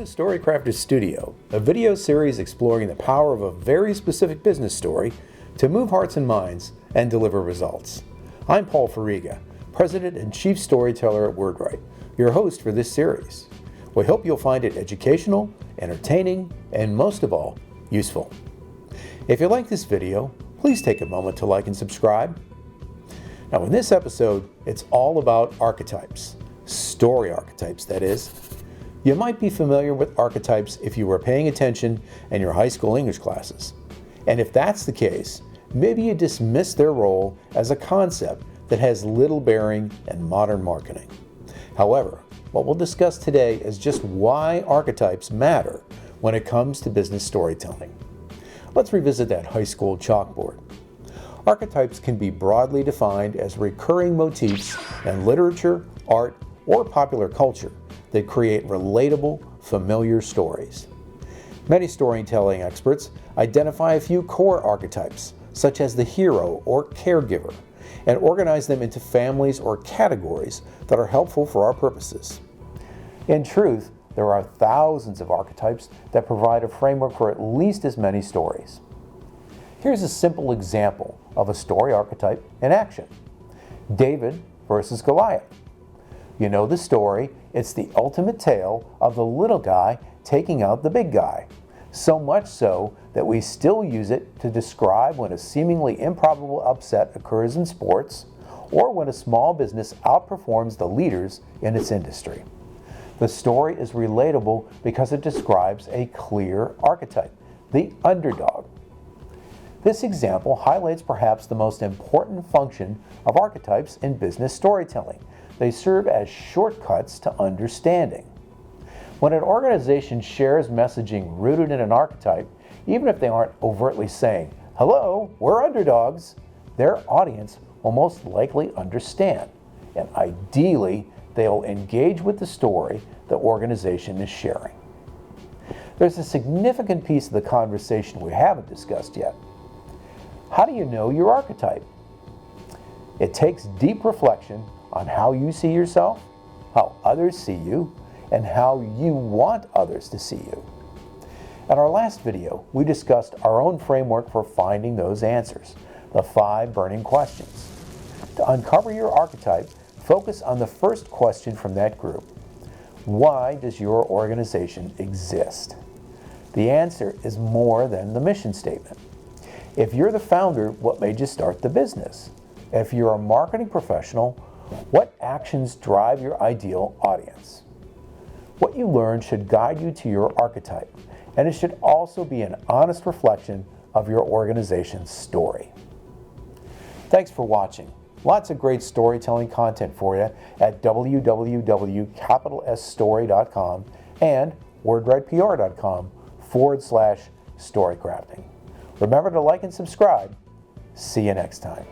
Welcome to StoryCrafter Studio, a video series exploring the power of a very specific business story to move hearts and minds and deliver results. I'm Paul Fariga, President and Chief Storyteller at WordWrite, your host for this series. We hope you'll find it educational, entertaining, and most of all, useful. If you like this video, please take a moment to like and subscribe. Now in this episode, it's all about archetypes, story archetypes that is. You might be familiar with archetypes if you were paying attention in your high school English classes. And if that's the case, maybe you dismiss their role as a concept that has little bearing in modern marketing. However, what we'll discuss today is just why archetypes matter when it comes to business storytelling. Let's revisit that high school chalkboard. Archetypes can be broadly defined as recurring motifs in literature, art, or popular culture that create relatable, familiar stories. Many storytelling experts identify a few core archetypes, such as the hero or caregiver, and organize them into families or categories that are helpful for our purposes. In truth, there are thousands of archetypes that provide a framework for at least as many stories. Here's a simple example of a story archetype in action. David versus Goliath. You know the story. It's the ultimate tale of the little guy taking out the big guy. So much so that we still use it to describe when a seemingly improbable upset occurs in sports or when a small business outperforms the leaders in its industry. The story is relatable because it describes a clear archetype, the underdog. This example highlights perhaps the most important function of archetypes in business storytelling. They serve as shortcuts to understanding. When an organization shares messaging rooted in an archetype, even if they aren't overtly saying, "Hello, we're underdogs," their audience will most likely understand, and ideally, they'll engage with the story the organization is sharing. There's a significant piece of the conversation we haven't discussed yet. How do you know your archetype? It takes deep reflection on how you see yourself, how others see you, and how you want others to see you. In our last video, we discussed our own framework for finding those answers, the 5 burning questions. To uncover your archetype, focus on the first question from that group. Why does your organization exist? The answer is more than the mission statement. If you're the founder, what made you start the business? If you're a marketing professional, what actions drive your ideal audience? What you learn should guide you to your archetype, and it should also be an honest reflection of your organization's story. Thanks for watching. Lots of great storytelling content for you at www.story.com and wordwritepr.com/storycrafting. Remember to like and subscribe. See you next time.